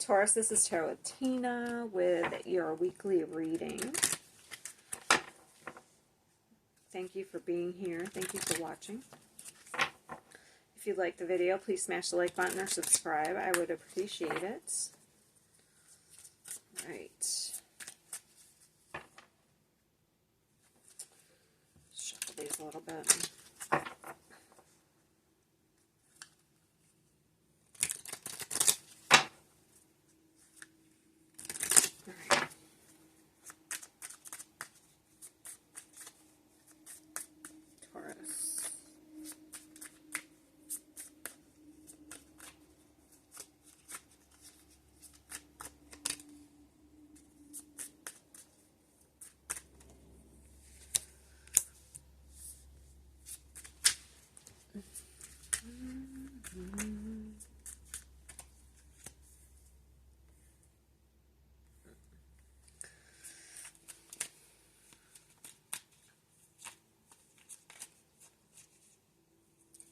Taurus, this is Tarot with Tina with your weekly reading. Thank you for being here. Thank you for watching. If you like the video, please smash the like button or subscribe. I would appreciate it. All right. Shuffle these a little bit.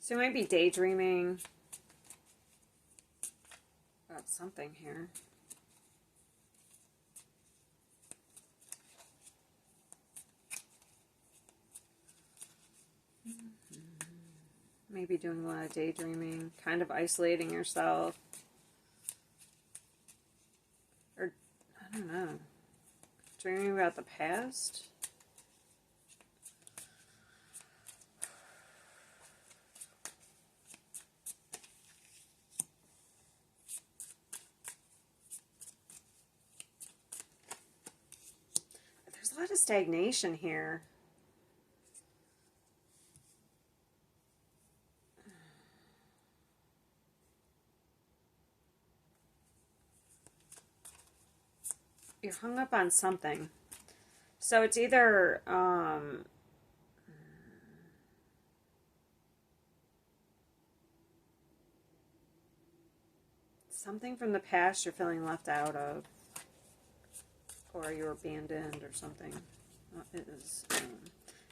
So you might be daydreaming about something here. Maybe doing a lot of daydreaming, kind of isolating yourself. Or, I don't know, dreaming about the past. There's a lot of stagnation here. You're hung up on something. So it's either something from the past you're feeling left out of, or you're abandoned or something. It is,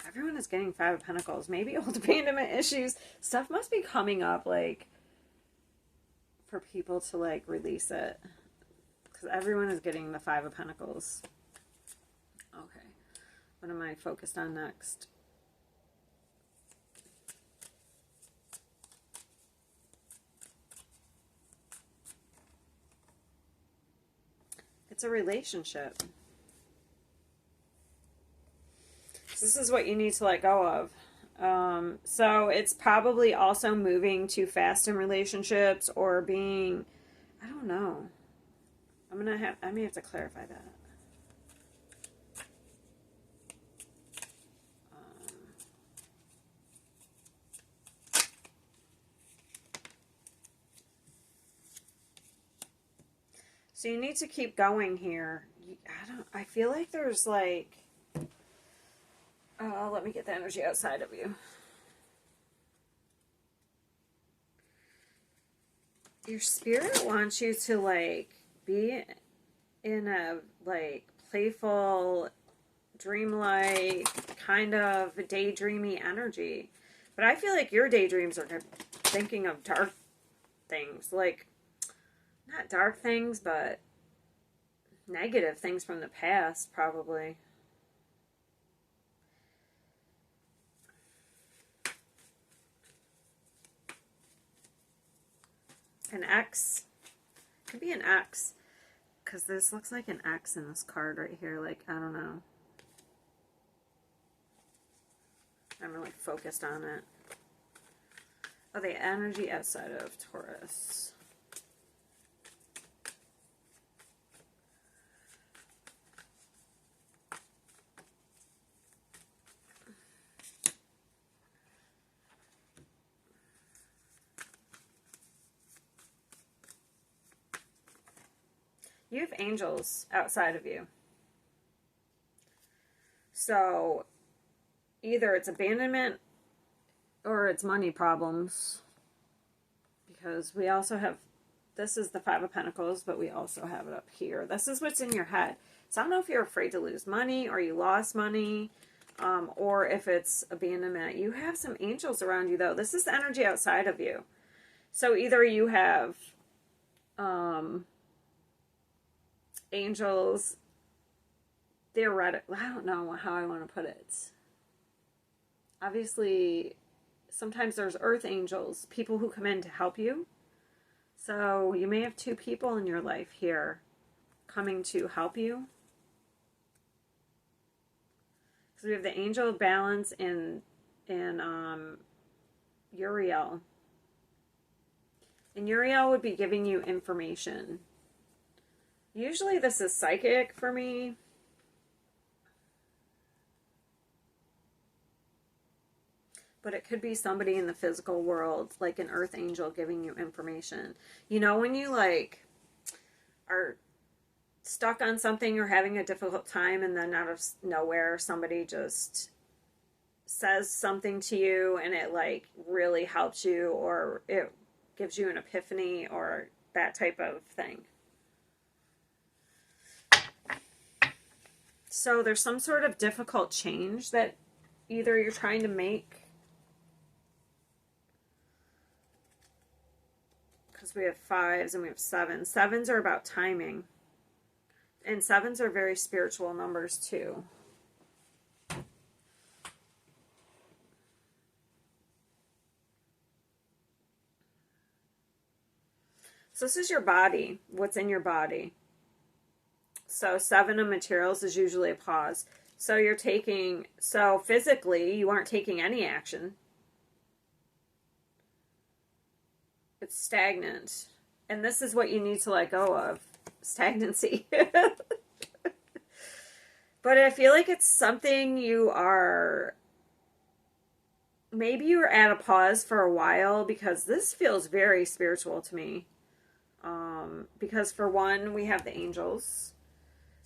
everyone is getting Five of Pentacles. Maybe old abandonment issues. Stuff must be coming up, like, for people to, like, release it. Because everyone is getting the Five of Pentacles. Okay. What am I focused on next? It's a relationship. This is what you need to let go of. So it's probably also moving too fast in relationships or being, I don't know. I may have to clarify that. So you need to keep going here. I feel like there's like, let me get the energy outside of you. Your spirit wants you to, like, be in a, like, playful, dreamlike, kind of daydreamy energy. But I feel like your daydreams are thinking of dark things. Like, not dark things, but negative things from the past, probably. An X. Could be an X. Because this looks like an X in this card right here. Like, I don't know. I'm really focused on it. Oh, the energy outside of Taurus. You have angels outside of you. So either it's abandonment or it's money problems. Because we also have, this is the Five of Pentacles, but we also have it up here. This is what's in your head. So I don't know if you're afraid to lose money or you lost money, or if it's abandonment. You have some angels around you, though. This is the energy outside of you. So either you have angels, theoretically, I don't know how I want to put it. Obviously, sometimes there's earth angels, people who come in to help you. So you may have two people in your life here coming to help you. So we have the angel of balance in Uriel. And Uriel would be giving you information. Usually this is psychic for me. But it could be somebody in the physical world, like an earth angel giving you information. You know, when you like are stuck on something or having a difficult time, and then out of nowhere somebody just says something to you and it like really helps you, or it gives you an epiphany, or that type of thing. So there's some sort of difficult change that either you're trying to make, because we have 5s and we have 7s. 7s are about timing. And 7s are very spiritual numbers too. So this is your body, what's in your body. So 7 of materials is usually a pause. So you're taking, so physically you aren't taking any action. It's stagnant. And this is what you need to let go of. Stagnancy. But I feel like it's something you are, maybe you were at a pause for a while, because this feels very spiritual to me. Because for one, we have the angels.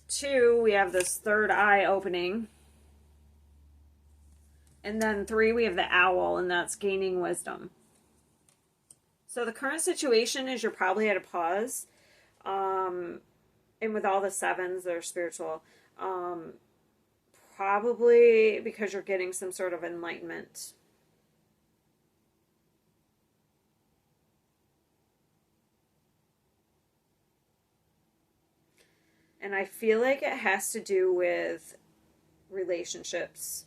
2, we have this third eye opening. And then 3, we have the owl, and that's gaining wisdom. So the current situation is you're probably at a pause. And with all the 7s, they're spiritual. Probably because you're getting some sort of enlightenment. And I feel like it has to do with relationships.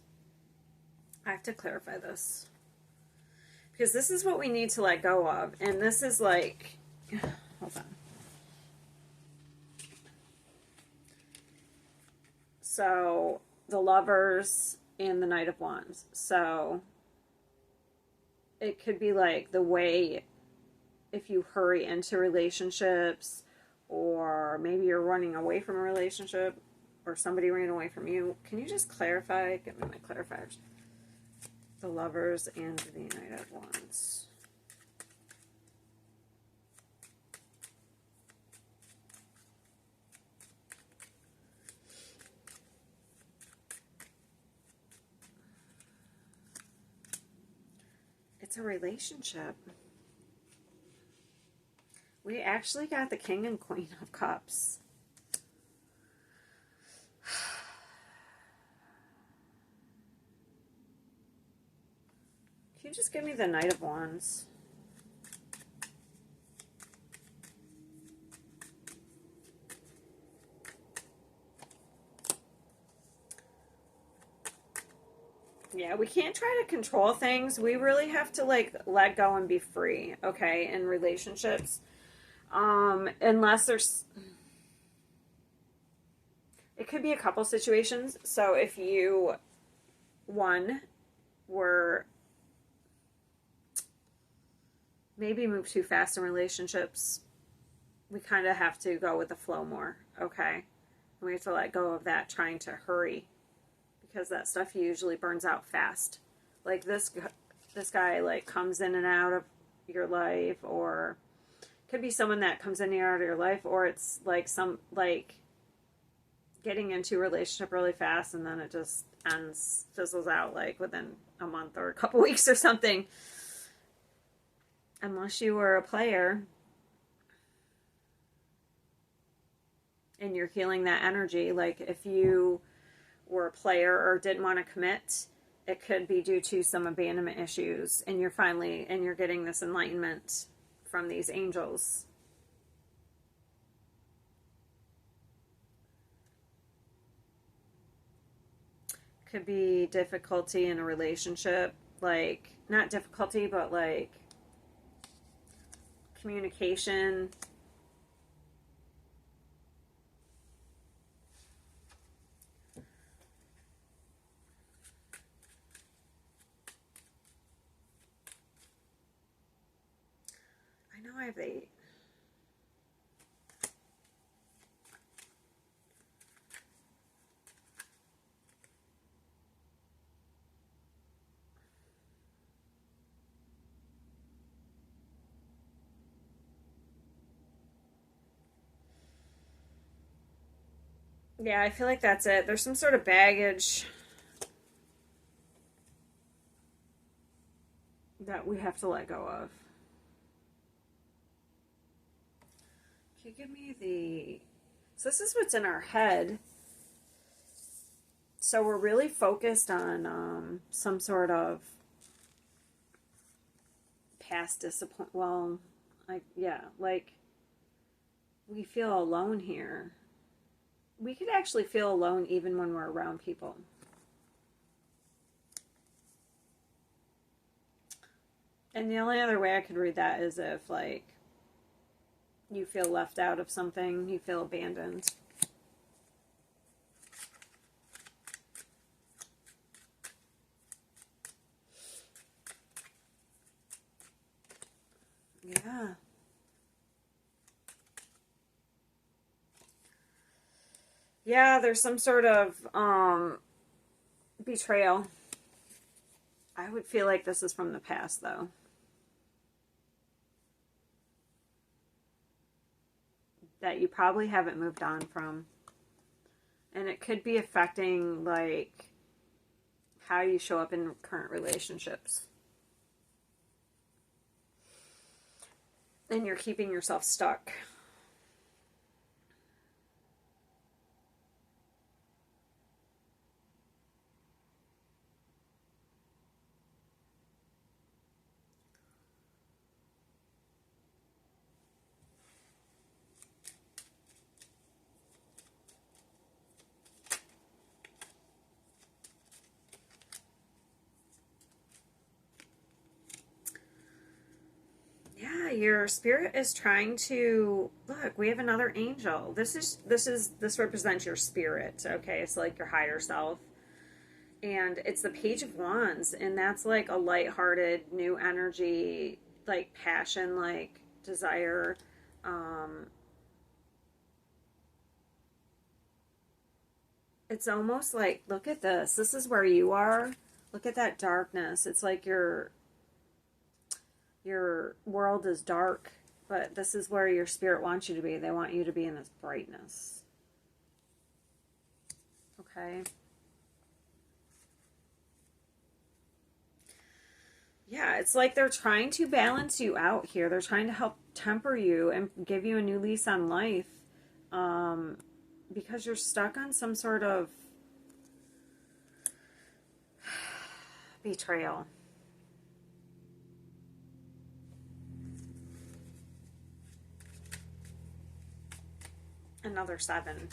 I have to clarify this. Because this is what we need to let go of. And this is like, hold on. So the Lovers and the Knight of Wands. So it could be like the way, if you hurry into relationships, or maybe you're running away from a relationship, or somebody ran away from you. Can you just clarify? Give me my clarifiers. The Lovers and the Knight of Wands. It's a relationship. We actually got the King and Queen of Cups. Can you just give me the Knight of Wands? Yeah, we can't try to control things. We really have to like let go and be free, okay, in relationships. Unless there's, it could be a couple situations. So if you, one, were maybe move too fast in relationships, we kind of have to go with the flow more, okay? And we have to let go of that trying to hurry, because that stuff usually burns out fast. Like this guy like comes in and out of your life, or could be someone that comes in and out of your life, or it's like some like getting into a relationship really fast and then it just ends, fizzles out like within a month or a couple weeks or something. Unless you were a player and you're healing that energy. Like if you were a player or didn't want to commit, it could be due to some abandonment issues, and you're getting this enlightenment from these angels. could be difficulty in a relationship. Like, not difficulty, but like communication. I know I have 8. Yeah, I feel like that's it. There's some sort of baggage that we have to let go of. Can you give me the... So this is what's in our head. So we're really focused on some sort of past disappointment. Well, like we feel alone here. We could actually feel alone even when we're around people. And the only other way I could read that is if, like, you feel left out of something, you feel abandoned. Yeah. Yeah, there's some sort of betrayal. I would feel like this is from the past, though. That you probably haven't moved on from. And it could be affecting, like, how you show up in current relationships. And you're keeping yourself stuck. Yeah, your spirit is trying to look. We have another angel. This represents your spirit. Okay, it's like your higher self, and it's the Page of Wands, and that's like a lighthearted, new energy, like passion, like desire. It's almost like, look at this. This is where you are. Look at that darkness. It's like your world is dark, but this is where your spirit wants you to be. They want you to be in this brightness. Okay. Yeah, it's like they're trying to balance you out here. They're trying to help temper you and give you a new lease on life, because you're stuck on some sort of betrayal. Another 7.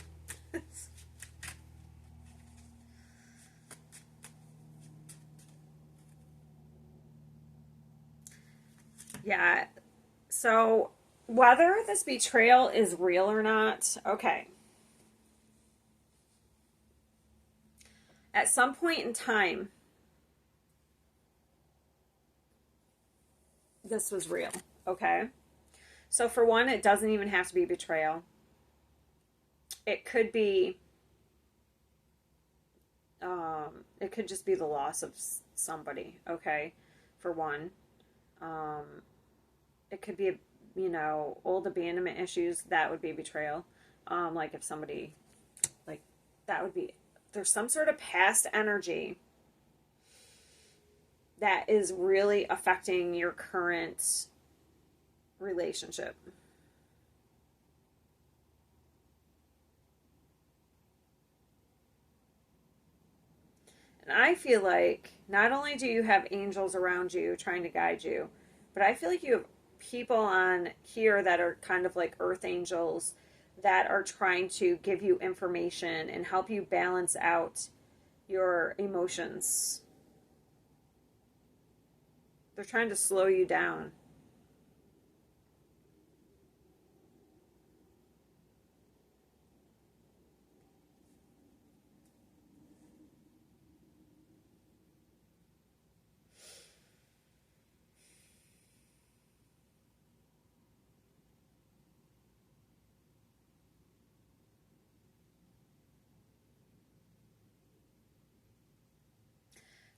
Yeah. So whether this betrayal is real or not, okay. At some point in time, this was real. Okay. So for one, it doesn't even have to be betrayal. It could be, it could just be the loss of somebody. Okay. For one, it could be, old abandonment issues. That would be betrayal. Like if somebody, like, that would be, there's some sort of past energy that is really affecting your current relationship. And I feel like not only do you have angels around you trying to guide you, but I feel like you have people on here that are kind of like earth angels that are trying to give you information and help you balance out, your emotions. They're trying to slow you down.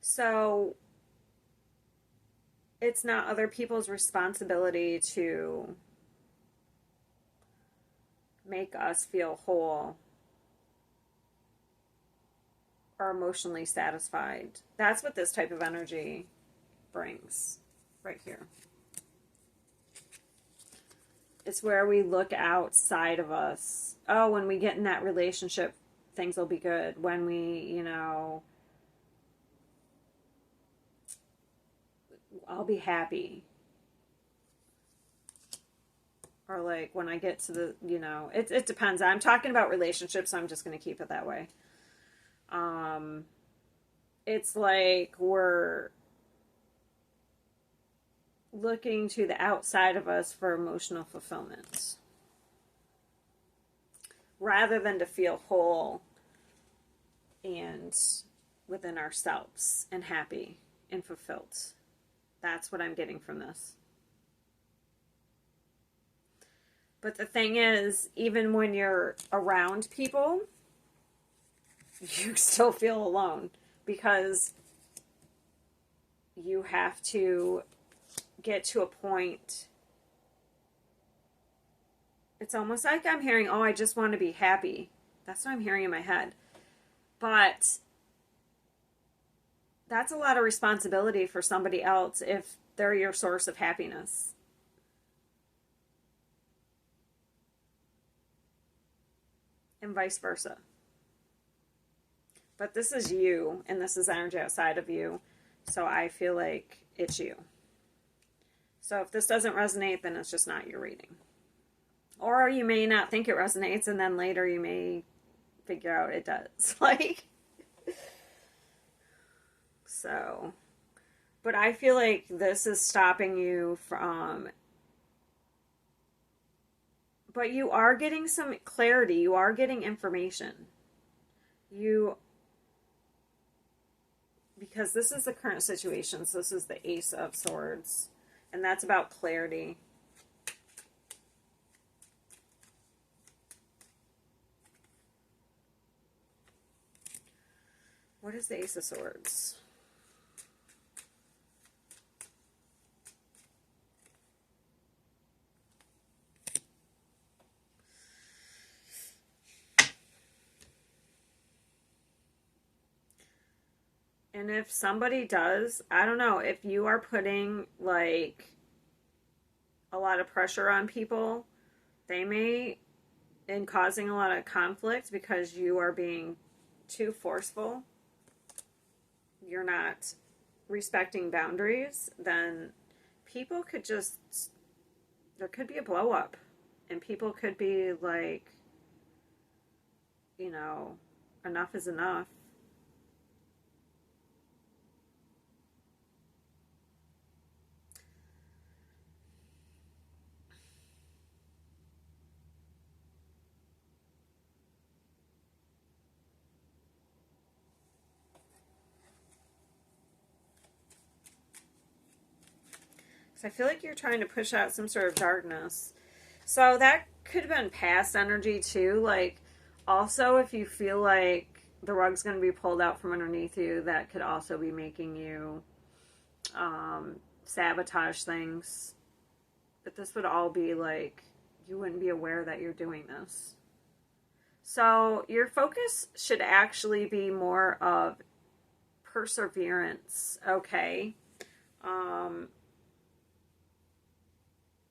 So it's not other people's responsibility to make us feel whole or emotionally satisfied. That's what this type of energy brings right here. It's where we look outside of us. Oh, when we get in that relationship, things will be good. When we, I'll be happy. Or like when I get to the, it depends. I'm talking about relationships, so I'm just going to keep it that way. It's like we're looking to the outside of us for emotional fulfillment rather than to feel whole and within ourselves and happy and fulfilled. That's what I'm getting from this. But the thing is, even when you're around people, you still feel alone because you have to get to a point. It's almost like I'm hearing, oh, I just want to be happy. That's what I'm hearing in my head. But that's a lot of responsibility for somebody else if they're your source of happiness. And vice versa. But this is you, and this is energy outside of you. So I feel like it's you. So if this doesn't resonate, then it's just not your reading. Or you may not think it resonates, and then later you may figure out it does. So. But I feel like this is stopping you from... But you are getting some clarity. You are getting information. Because this is the current situation. So this is the Ace of Swords. And that's about clarity. What is the Ace of Swords? And if somebody does, I don't know, if you are putting like a lot of pressure on people, they may, and causing a lot of conflict because you are being too forceful, you're not respecting boundaries, then people could just, there could be a blow up. And people could be like, enough is enough. I feel like you're trying to push out some sort of darkness. So that could have been past energy too. Like, also, if you feel like the rug's going to be pulled out from underneath you, that could also be making you sabotage things. But this would all be like, you wouldn't be aware that you're doing this. So your focus should actually be more of perseverance, okay?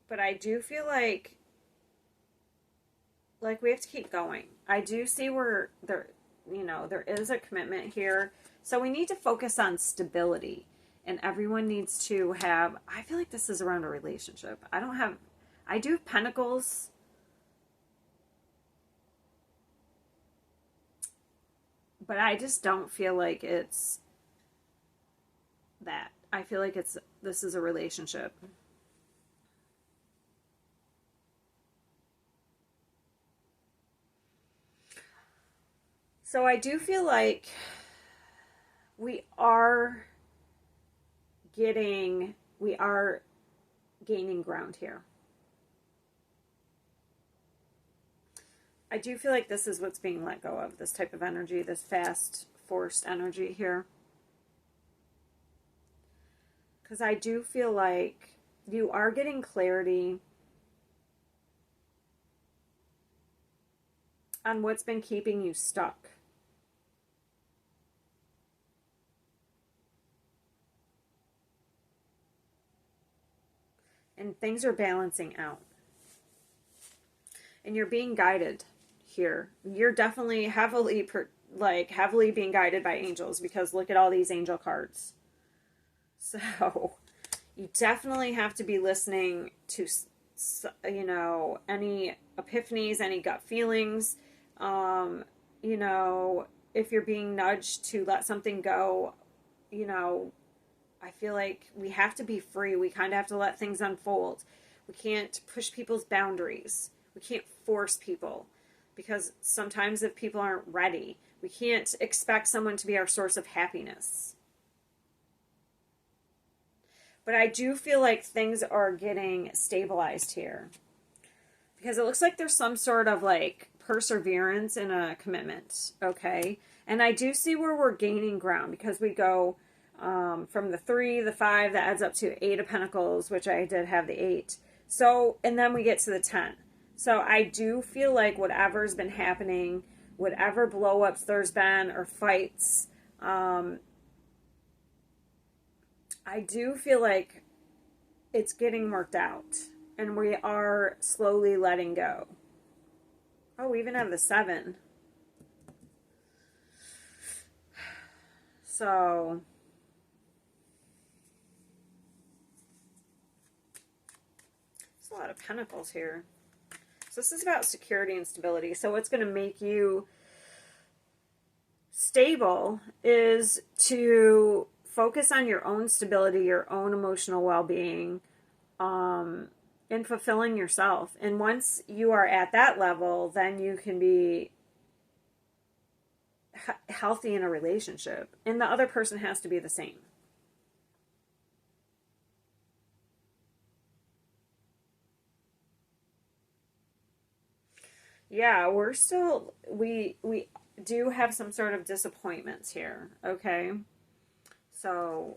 But I do feel like we have to keep going. I do see where there is a commitment here. So we need to focus on stability. And everyone needs to have, I feel like this is around a relationship. I do have pentacles. But I just don't feel like it's that. I feel like this is a relationship. So I do feel like we are we are gaining ground here. I do feel like this is what's being let go of, this type of energy, this fast, forced energy here. Because I do feel like you are getting clarity on what's been keeping you stuck. And things are balancing out. And you're being guided here. You're definitely heavily being guided by angels, because look at all these angel cards. So you definitely have to be listening to, any epiphanies, any gut feelings. If you're being nudged to let something go, I feel like we have to be free. We kind of have to let things unfold. We can't push people's boundaries. We can't force people, because sometimes if people aren't ready, we can't expect someone to be our source of happiness. But I do feel like things are getting stabilized here, because it looks like there's some sort of like perseverance in a commitment. Okay. And I do see where we're gaining ground, because we go from the 3, the 5, that adds up to 8 of Pentacles, which I did have the 8. So, and then we get to the 10. So I do feel like whatever's been happening, whatever blow-ups there's been or fights, I do feel like it's getting worked out, and we are slowly letting go. Oh, we even have the 7. So there's a lot of pentacles here. So this is about security and stability. So what's going to make you stable is to focus on your own stability, your own emotional well-being, and fulfilling yourself. And once you are at that level, then you can be healthy in a relationship. And the other person has to be the same. Yeah, we do have some sort of disappointments here, okay? So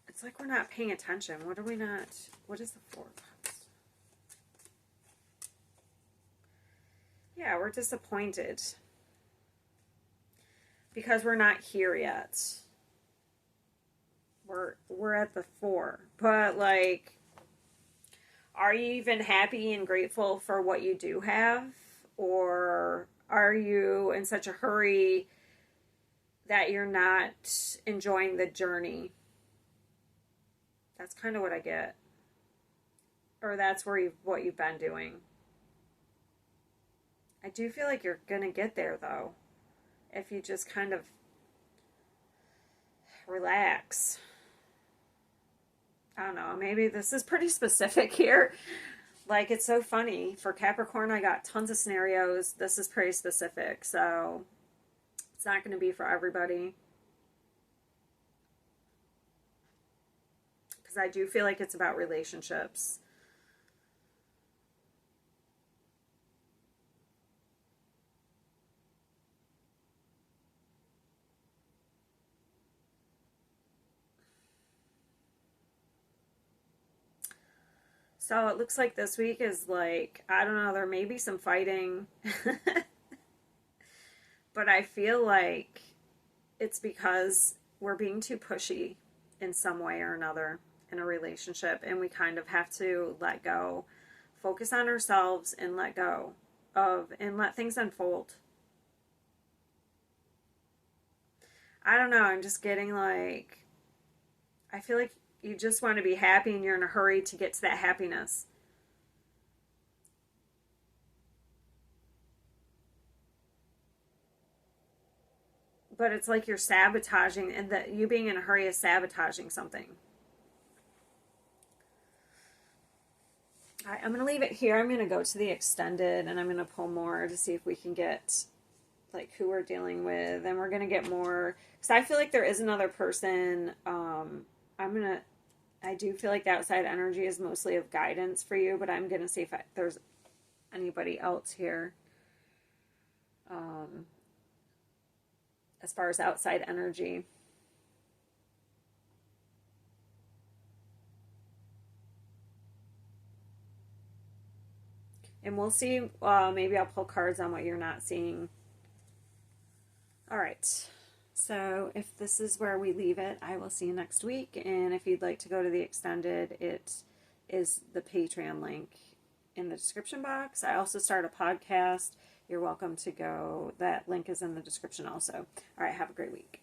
it's like we're not paying attention. What is the 4 of Cups? Yeah, we're disappointed because we're not here yet. We're at the 4. But like, are you even happy and grateful for what you do have? Or are you in such a hurry that you're not enjoying the journey? That's kind of what I get. Or that's what you've been doing. I do feel like you're going to get there, though, if you just kind of relax. I don't know, maybe this is pretty specific here. Like, it's so funny. For Capricorn, I got tons of scenarios. This is pretty specific, so it's not going to be for everybody. Because I do feel like it's about relationships. So it looks like this week is like, I don't know, there may be some fighting. But I feel like it's because we're being too pushy in some way or another in a relationship. And we kind of have to let go, focus on ourselves, and let go and let things unfold. I don't know, I'm just getting like, I feel like you just want to be happy and you're in a hurry to get to that happiness. but it's like you're sabotaging, and that you being in a hurry is sabotaging something. All right, I'm going to leave it here. I'm going to go to the extended, and I'm going to pull more to see if we can get like who we're dealing with, and we're going to get more, because I feel like there is another person. I do feel like the outside energy is mostly of guidance for you, but I'm going to see if there's anybody else here. As far as outside energy. And we'll see, maybe I'll pull cards on what you're not seeing. All right. So if this is where we leave it, I will see you next week. And if you'd like to go to the extended, it is the Patreon link in the description box. I also start a podcast. You're welcome to go. That link is in the description also. All right. Have a great week.